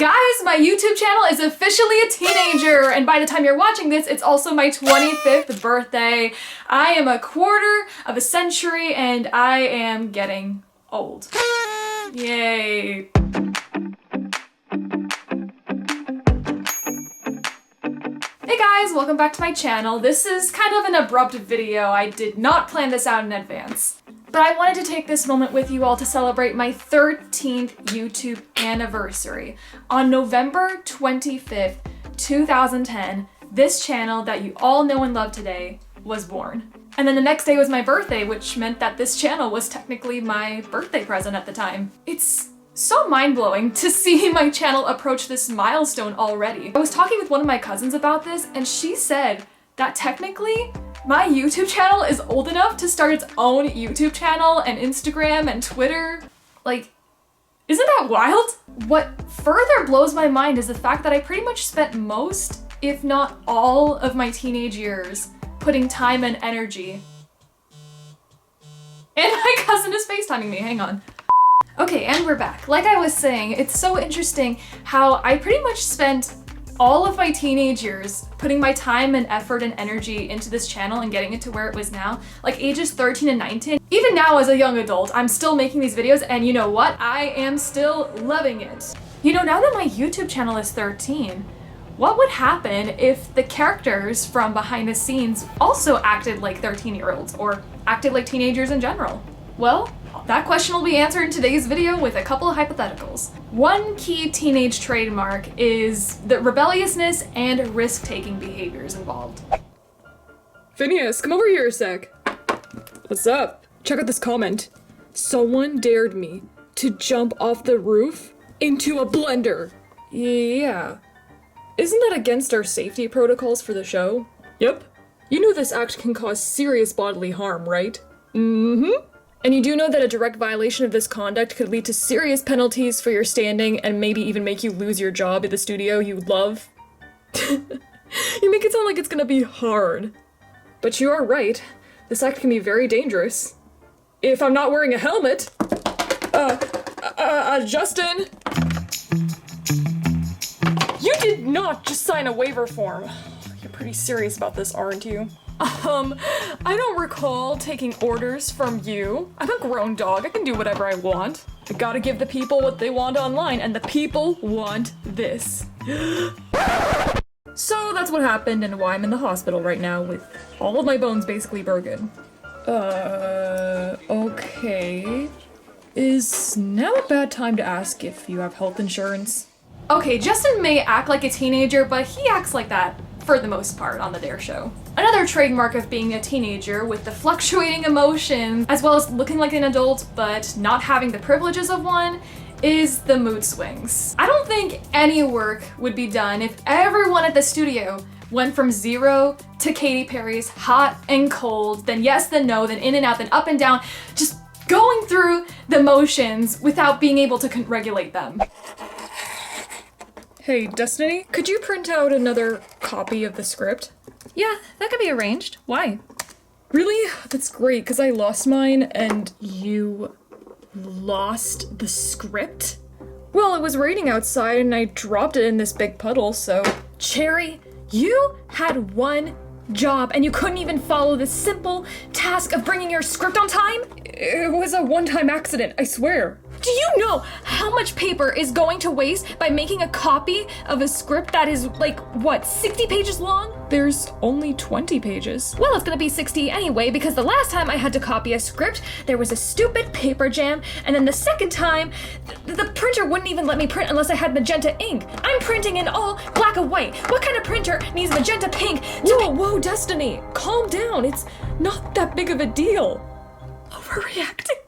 Guys, my YouTube channel is officially a teenager, and by the time you're watching this, it's also my 25th birthday. I am a quarter of a century, and I am getting old. Yay. Hey guys, welcome back to my channel. This is kind of an abrupt video. I did not plan this out in advance. But I wanted to take this moment with you all to celebrate my 13th YouTube anniversary. On November 25th, 2010, this channel that you all know and love today was born. And then the next day was my birthday, which meant that this channel was technically my birthday present at the time. It's so mind-blowing to see my channel approach this milestone already. I was talking with one of my cousins about this, and she said that technically my YouTube channel is old enough to start its own YouTube channel and Instagram and Twitter. Like, isn't that wild? What further blows my mind is the fact that I pretty much spent most, if not all, of my teenage years putting time and energy. And my cousin is FaceTiming me, hang on. Okay, and we're back. Like I was saying, it's so interesting how I pretty much spent all of my teenage years putting my time and effort and energy into this channel and getting it to where it was now, like ages 13 and 19. Even now as a young adult, I'm still making these videos, and you know what? I am still loving it. You know, now that my YouTube channel is 13, what would happen if the characters from behind the scenes also acted like 13-year-olds or acted like teenagers in general? Well, that question will be answered in today's video with a couple of hypotheticals. One key teenage trademark is the rebelliousness and risk-taking behaviors involved. Phineas, come over here a sec. What's up? Check out this comment. Someone dared me to jump off the roof into a blender. Yeah. Isn't that against our safety protocols for the show? Yep. You know this act can cause serious bodily harm, right? Mm-hmm. And you do know that a direct violation of this conduct could lead to serious penalties for your standing and maybe even make you lose your job at the studio you love? You make it sound like it's gonna be hard. But you are right. This act can be very dangerous. If I'm not wearing a helmet... Justin? You did not just sign a waiver form. You're pretty serious about this, aren't you? I don't recall taking orders from you. I'm a grown dog, I can do whatever I want. I gotta give the people what they want online, and the people want this. So that's what happened and why I'm in the hospital right now with all of my bones basically broken. Okay. Is now a bad time to ask if you have health insurance? Okay, Justin may act like a teenager, but he acts like that for the most part on the Dare Show. Another trademark of being a teenager with the fluctuating emotions, as well as looking like an adult but not having the privileges of one, is the mood swings. I don't think any work would be done if everyone at the studio went from zero to Katy Perry's Hot and Cold, then yes, then no, then in and out, then up and down, just going through the motions without being able to regulate them. Hey, Destiny, could you print out another copy of the script? Yeah, that could be arranged. Why? Really? That's great, because I lost mine, and you lost the script? Well, it was raining outside, and I dropped it in this big puddle, so... Cherry, you had one job, and you couldn't even follow the simple task of bringing your script on time? It was a one-time accident, I swear. Do you know how much paper is going to waste by making a copy of a script that is, like, what, 60 pages long? There's only 20 pages. Well, it's gonna be 60 anyway, because the last time I had to copy a script, there was a stupid paper jam, and then the second time, the printer wouldn't even let me print unless I had magenta ink. I'm printing in all black and white. What kind of printer needs magenta pink to Whoa, Destiny, calm down. It's not that big of a deal. Overreacting?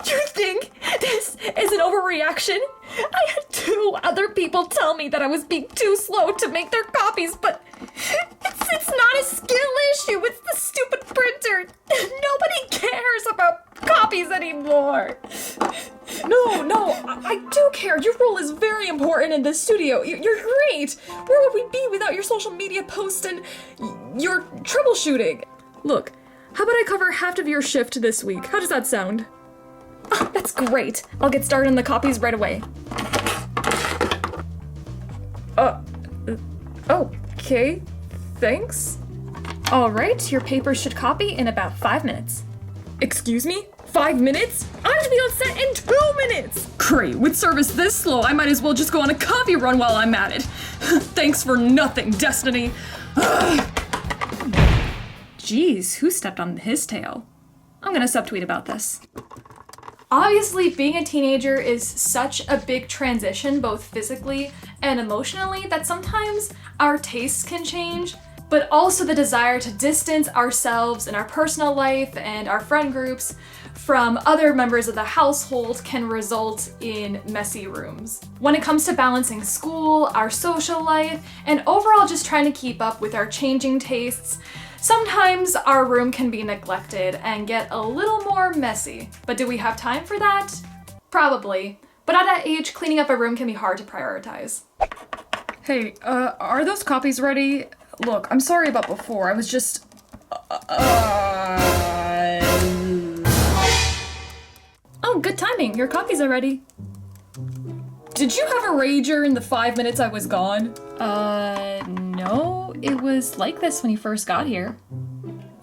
You think this is an overreaction? I had 2 other people tell me that I was being too slow to make their copies, but it's not a skill issue, it's the stupid printer. Nobody cares about copies anymore. No, I do care. Your role is very important in this studio. You're great. Where would we be without your social media posts and your troubleshooting? Look, how about I cover half of your shift this week? How does that sound? Oh, that's great. I'll get started on the copies right away. Okay, thanks. All right, your papers should copy in about 5 minutes. Excuse me? 5 minutes? I have to be on set in 2 minutes! Great, with service this slow, I might as well just go on a copy run while I'm at it. Thanks for nothing, Destiny. Jeez, who stepped on his tail? I'm gonna subtweet about this. Obviously, being a teenager is such a big transition, both physically and emotionally, that sometimes our tastes can change, but also the desire to distance ourselves in our personal life and our friend groups from other members of the household can result in messy rooms. When it comes to balancing school, our social life, and overall just trying to keep up with our changing tastes, sometimes our room can be neglected and get a little more messy. But do we have time for that? Probably. But at that age, cleaning up a room can be hard to prioritize. Hey, are those copies ready? Look, I'm sorry about before, I was just... Oh, good timing. Your copies are ready. Did you have a rager in the 5 minutes I was gone? No. It was like this when you first got here.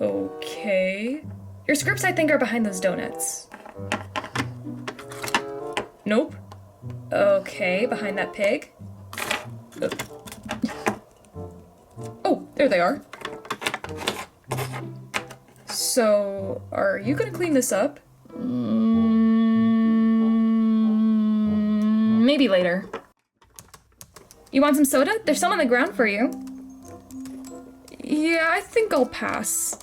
Okay. Your scripts, I think, are behind those donuts. Nope. Okay, behind that pig. Oh, there they are. So, are you gonna clean this up? Maybe later. You want some soda? There's some on the ground for you. Yeah, I think I'll pass.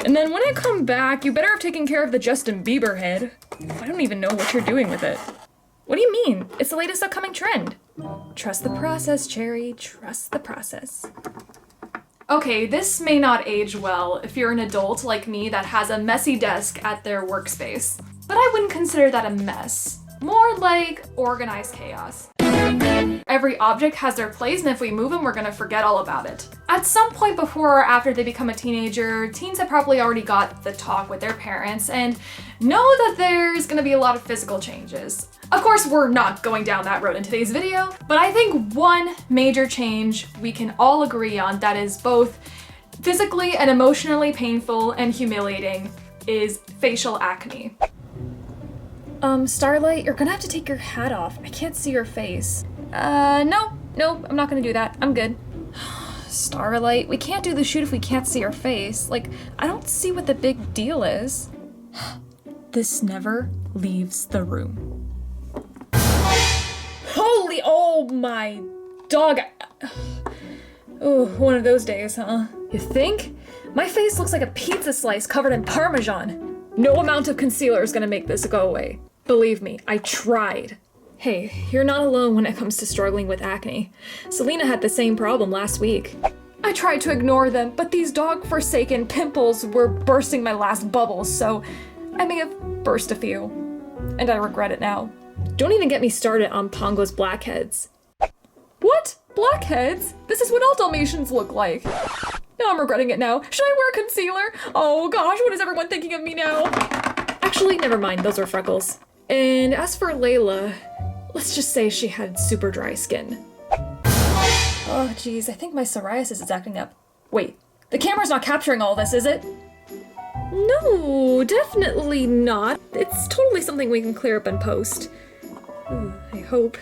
And then when I come back, you better have taken care of the Justin Bieber head. I don't even know what you're doing with it. What do you mean? It's the latest upcoming trend. Trust the process, Cherry. Trust the process. Okay, this may not age well if you're an adult like me that has a messy desk at their workspace. But I wouldn't consider that a mess. More like organized chaos. Every object has their place, and if we move them, we're gonna forget all about it. At some point before or after they become a teenager, teens have probably already got the talk with their parents and know that there's gonna be a lot of physical changes. Of course, we're not going down that road in today's video, but I think one major change we can all agree on that is both physically and emotionally painful and humiliating is facial acne. Starlight, you're gonna have to take your hat off. I can't see your face. No, I'm not gonna do that. I'm good. Starlight, we can't do the shoot if we can't see your face. Like, I don't see what the big deal is. This never leaves the room. Holy, oh my dog. Oh, one of those days, huh? You think? My face looks like a pizza slice covered in Parmesan. No amount of concealer is gonna make this go away. Believe me, I tried. Hey, you're not alone when it comes to struggling with acne. Selena had the same problem last week. I tried to ignore them, but these dog-forsaken pimples were bursting my last bubbles, so I may have burst a few. And I regret it now. Don't even get me started on Pongo's blackheads. What? Blackheads? This is what all Dalmatians look like. Now I'm regretting it now. Should I wear concealer? Oh gosh, what is everyone thinking of me now? Actually, never mind, those were freckles. And as for Layla, let's just say she had super dry skin. Oh geez, I think my psoriasis is acting up. Wait, the camera's not capturing all this, is it? No, definitely not. It's totally something we can clear up in post. I hope.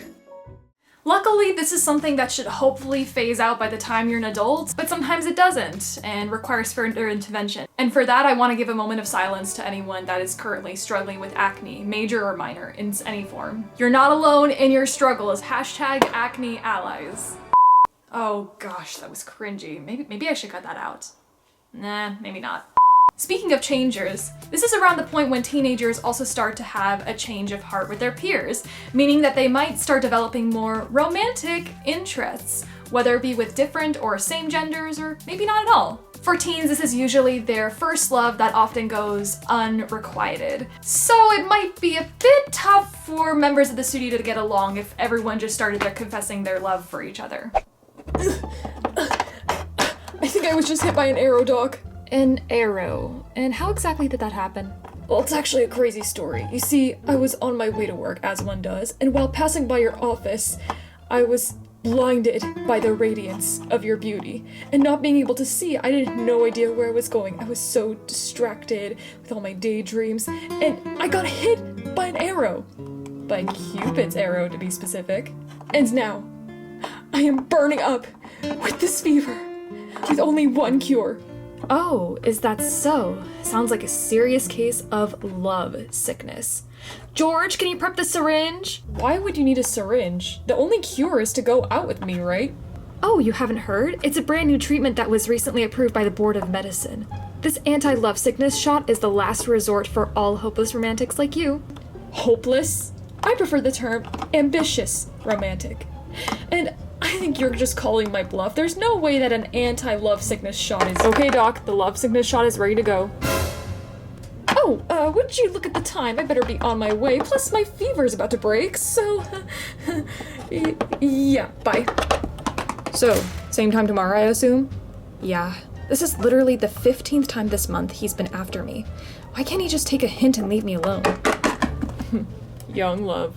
Luckily, this is something that should hopefully phase out by the time you're an adult, but sometimes it doesn't and requires further intervention. And for that, I want to give a moment of silence to anyone that is currently struggling with acne, major or minor, in any form. You're not alone in your struggles. #AcneAllies. Oh gosh, that was cringy. Maybe I should cut that out. Nah, maybe not. Speaking of changers, this is around the point when teenagers also start to have a change of heart with their peers, meaning that they might start developing more romantic interests, whether it be with different or same genders, or maybe not at all. For teens, this is usually their first love that often goes unrequited. So it might be a bit tough for members of the studio to get along if everyone just started their confessing their love for each other. I think I was just hit by an arrow, Doc. An arrow. And how exactly did that happen? Well, it's actually a crazy story. You see, I was on my way to work, as one does, and while passing by your office, I was blinded by the radiance of your beauty. And not being able to see, I had no idea where I was going. I was so distracted with all my daydreams, and I got hit by an arrow. By Cupid's arrow, to be specific. And now, I am burning up with this fever, with only one cure. Oh, is that so? Sounds like a serious case of love sickness. George, can you prep the syringe? Why would you need a syringe? The only cure is to go out with me, right? Oh, you haven't heard? It's a brand new treatment that was recently approved by the Board of Medicine. This anti-love sickness shot is the last resort for all hopeless romantics like you. Hopeless? I prefer the term ambitious romantic. And I think you're just calling my bluff. There's no way that an anti-love sickness shot is— Okay, Doc, the love sickness shot is ready to go. Oh, would you look at the time? I better be on my way. Plus, my fever's about to break, so— yeah, bye. So, same time tomorrow, I assume? Yeah. This is literally the 15th time this month he's been after me. Why can't he just take a hint and leave me alone? Young love.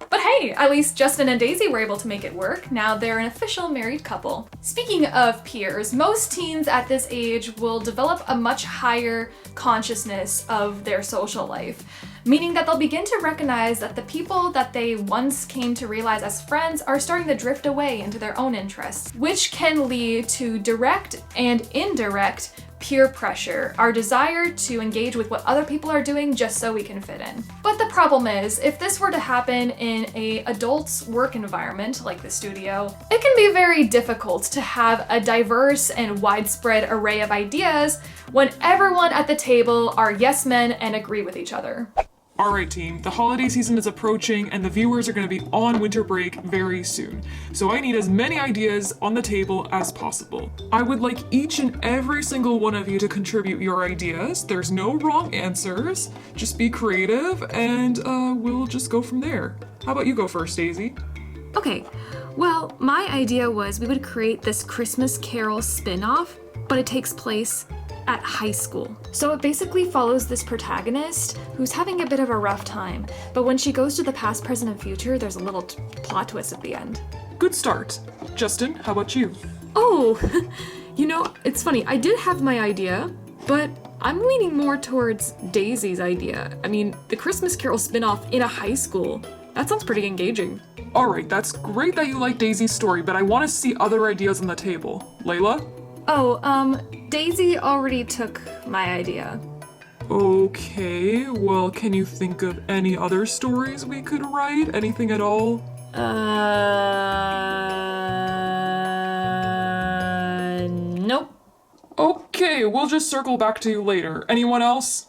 But hey, at least Justin and Daisy were able to make it work. Now they're an official married couple. Speaking of peers, most teens at this age will develop a much higher consciousness of their social life, meaning that they'll begin to recognize that the people that they once came to realize as friends are starting to drift away into their own interests, which can lead to direct and indirect peer pressure, our desire to engage with what other people are doing just so we can fit in. But the problem is, if this were to happen in an adult's work environment like the studio, it can be very difficult to have a diverse and widespread array of ideas when everyone at the table are yes men and agree with each other. Alright team, the holiday season is approaching and the viewers are going to be on winter break very soon. So I need as many ideas on the table as possible. I would like each and every single one of you to contribute your ideas. There's no wrong answers. Just be creative and we'll just go from there. How about you go first, Daisy? Okay, well, my idea was we would create this Christmas Carol spin-off, but it takes place at high school. So it basically follows this protagonist who's having a bit of a rough time, but when she goes to the past, present, and future, there's a little plot twist at the end. Good start. Justin, how about you? Oh, you know, it's funny, I did have my idea, but I'm leaning more towards Daisy's idea. I mean, the Christmas Carol spin-off in a high school, that sounds pretty engaging. Alright, that's great that you like Daisy's story, but I want to see other ideas on the table. Layla? Oh, Daisy already took my idea. Okay, well, can you think of any other stories we could write? Anything at all? Nope. Okay, we'll just circle back to you later. Anyone else?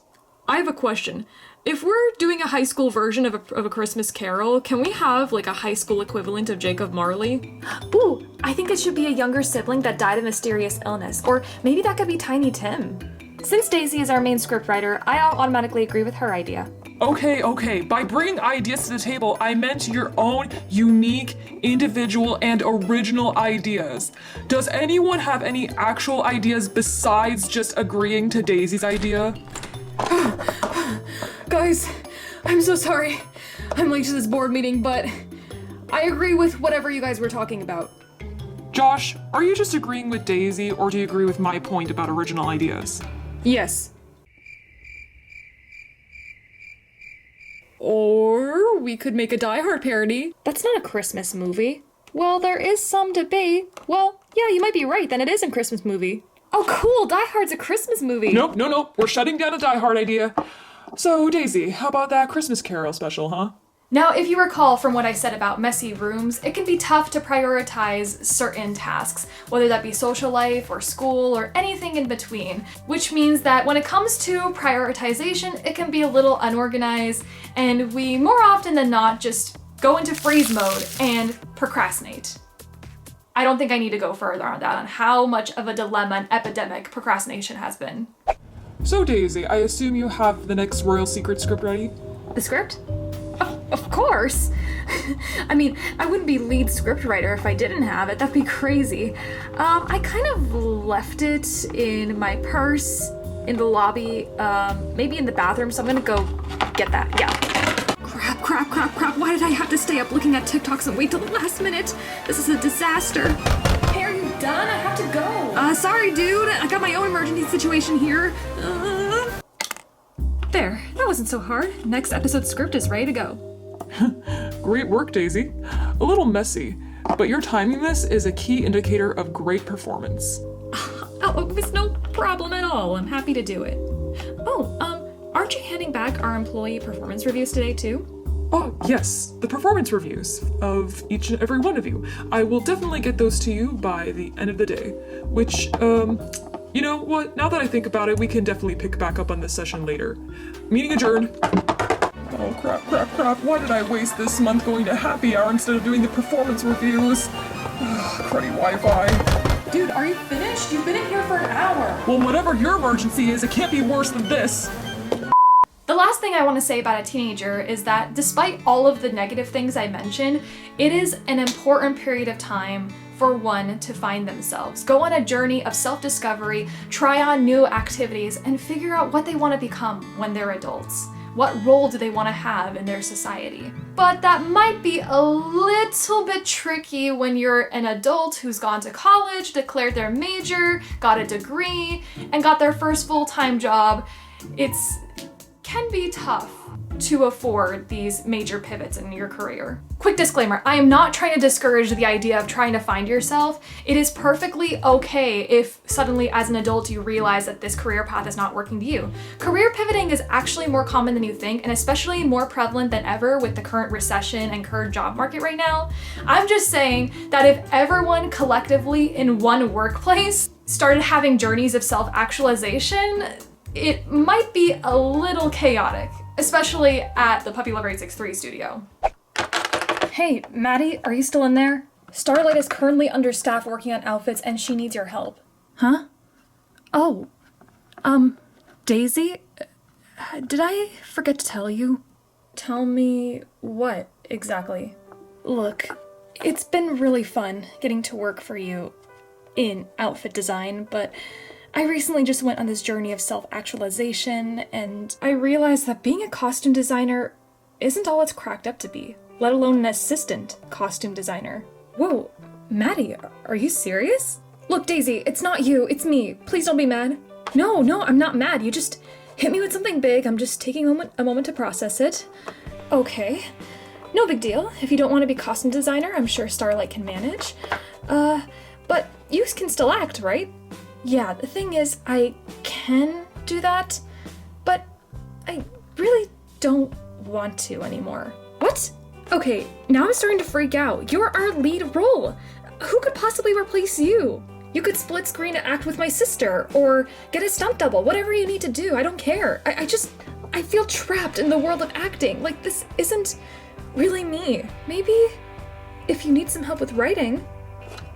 I have a question. If we're doing a high school version of a Christmas Carol, can we have like a high school equivalent of Jacob Marley? Ooh, I think it should be a younger sibling that died of mysterious illness, or maybe that could be Tiny Tim. Since Daisy is our main scriptwriter, I automatically agree with her idea. Okay. By bringing ideas to the table, I meant your own unique, individual, and original ideas. Does anyone have any actual ideas besides just agreeing to Daisy's idea? Guys, I'm so sorry. I'm late to this board meeting, but I agree with whatever you guys were talking about. Josh, are you just agreeing with Daisy, or do you agree with my point about original ideas? Yes. Or we could make a Die Hard parody. That's not a Christmas movie. Well, there is some debate. Well, yeah, you might be right, then it is a Christmas movie. Oh, cool, Die Hard's a Christmas movie. Nope, we're shutting down a Die Hard idea. So, Daisy, how about that Christmas Carol special, huh? Now, if you recall from what I said about messy rooms, it can be tough to prioritize certain tasks, whether that be social life or school or anything in between, which means that when it comes to prioritization, it can be a little unorganized, and we more often than not just go into freeze mode and procrastinate. I don't think I need to go further on that, on how much of a dilemma and epidemic procrastination has been. So, Daisy, I assume you have the next Royal Secret script ready? The script? Of course! I mean, I wouldn't be lead scriptwriter if I didn't have it. That'd be crazy. I kind of left it in my purse, in the lobby, maybe in the bathroom, so I'm gonna go get that. Yeah. Crap. Crap. Why did I have to stay up looking at TikToks and wait till the last minute? This is a disaster. Hey, are you done? I have to go. Sorry, dude. I got my own emergency situation here. There. That wasn't so hard. Next episode script is ready to go. Great work, Daisy. A little messy, but your timing this is a key indicator of great performance. Oh, it's no problem at all. I'm happy to do it. Aren't you handing back our employee performance reviews today, too? Oh, yes, the performance reviews of each and every one of you. I will definitely get those to you by the end of the day, which, you know what? Now that I think about it, we can definitely pick back up on this session later. Meeting adjourned. Oh, crap. Why did I waste this month going to happy hour instead of doing the performance reviews? Cruddy Wi-Fi. Dude, are you finished? You've been in here for an hour. Well, whatever your emergency is, it can't be worse than this. The last thing I want to say about a teenager is that despite all of the negative things I mentioned, it is an important period of time for one to find themselves, go on a journey of self-discovery, try on new activities, and figure out what they want to become when they're adults. What role do they want to have in their society? But that might be a little bit tricky when you're an adult who's gone to college, declared their major, got a degree, and got their first full-time job. Can be tough to afford these major pivots in your career. Quick disclaimer, I am not trying to discourage the idea of trying to find yourself. It is perfectly okay if suddenly as an adult you realize that this career path is not working to you. Career pivoting is actually more common than you think, and especially more prevalent than ever with the current recession and current job market right now. I'm just saying that if everyone collectively in one workplace started having journeys of self-actualization, it might be a little chaotic, especially at the Puppy Lover 863 studio. Hey, Maddie, are you still in there? Starlight is currently understaffed working on outfits and she needs your help. Huh? Oh, Daisy? Did I forget to tell you? Tell me what, exactly? Look, it's been really fun getting to work for you in outfit design, but I recently just went on this journey of self-actualization, and I realized that being a costume designer isn't all it's cracked up to be, let alone an assistant costume designer. Whoa, Maddie, are you serious? Look, Daisy, it's not you, it's me. Please don't be mad. No, I'm not mad. You just hit me with something big. I'm just taking a moment to process it. Okay, no big deal. If you don't want to be costume designer, I'm sure Starlight can manage. But you can still act, right? Yeah, the thing is, I can do that, but I really don't want to anymore. What? Okay, now I'm starting to freak out. You're our lead role. Who could possibly replace you? You could split screen and act with my sister, or get a stunt double, whatever you need to do, I don't care. I feel trapped in the world of acting. Like, this isn't really me. Maybe if you need some help with writing,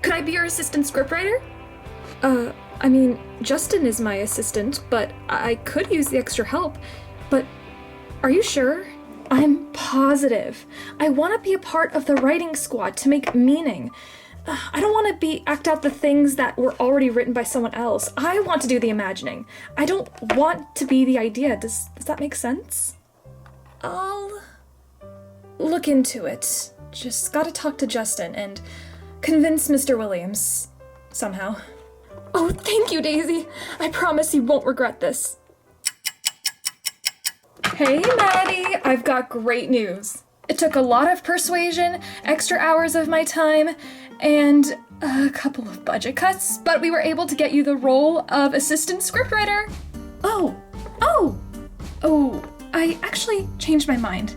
could I be your assistant scriptwriter? I mean, Justin is my assistant, but I could use the extra help. But are you sure? I'm positive. I want to be a part of the writing squad to make meaning. I don't want to act out the things that were already written by someone else. I want to do the imagining. I don't want to be the idea. Does that make sense? I'll look into it. Just gotta talk to Justin and convince Mr. Williams somehow. Oh, thank you, Daisy. I promise you won't regret this. Hey, Maddie, I've got great news. It took a lot of persuasion, extra hours of my time, and a couple of budget cuts, but we were able to get you the role of assistant scriptwriter. Oh, I actually changed my mind.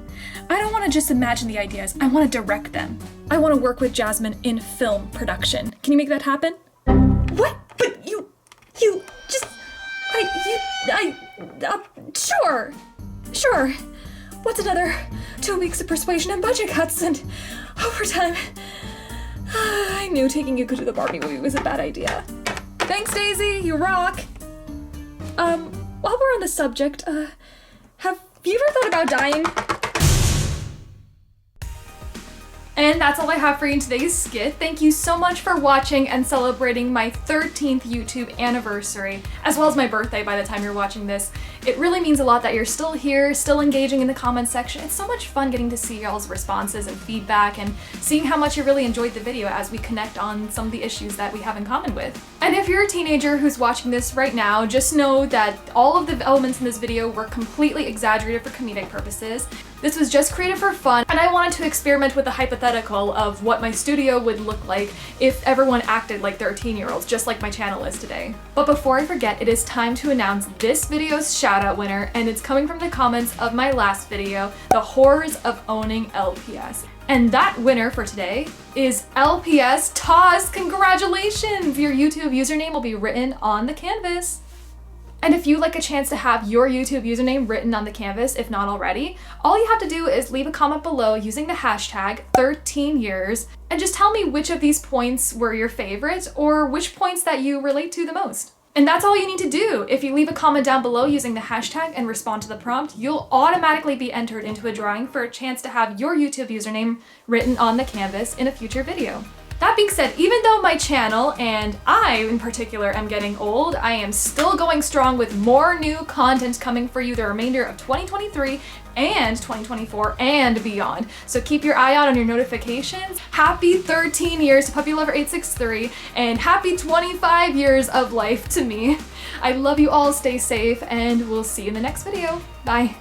I don't want to just imagine the ideas, I want to direct them. I want to work with Jasmine in film production. Can you make that happen? What? But you just, Sure. What's another 2 weeks of persuasion and budget cuts and overtime? I knew taking you to the Barbie movie was a bad idea. Thanks, Daisy, you rock. While we're on the subject, have you ever thought about dying? And that's all I have for you in today's skit. Thank you so much for watching and celebrating my 13th YouTube anniversary, as well as my birthday by the time you're watching this. It really means a lot that you're still here, still engaging in the comments section. It's so much fun getting to see y'all's responses and feedback and seeing how much you really enjoyed the video as we connect on some of the issues that we have in common with. And if you're a teenager who's watching this right now, just know that all of the elements in this video were completely exaggerated for comedic purposes. This was just created for fun, and I wanted to experiment with the hypothetical of what my studio would look like if everyone acted like 13-year-olds, just like my channel is today. But before I forget, it is time to announce this video's shoutout winner, and it's coming from the comments of my last video, The Horrors of Owning LPS. And that winner for today is LPS Taz. Congratulations! Your YouTube username will be written on the canvas. And if you'd like a chance to have your YouTube username written on the canvas, if not already, all you have to do is leave a comment below using the hashtag 13years and just tell me which of these points were your favorites or which points that you relate to the most. And that's all you need to do. If you leave a comment down below using the hashtag and respond to the prompt, you'll automatically be entered into a drawing for a chance to have your YouTube username written on the canvas in a future video. That being said, even though my channel, and I in particular, am getting old, I am still going strong with more new content coming for you the remainder of 2023 and 2024 and beyond. So keep your eye out on your notifications. Happy 13 years to Puppy Lover 863 and happy 25 years of life to me. I love you all, stay safe, and we'll see you in the next video. Bye.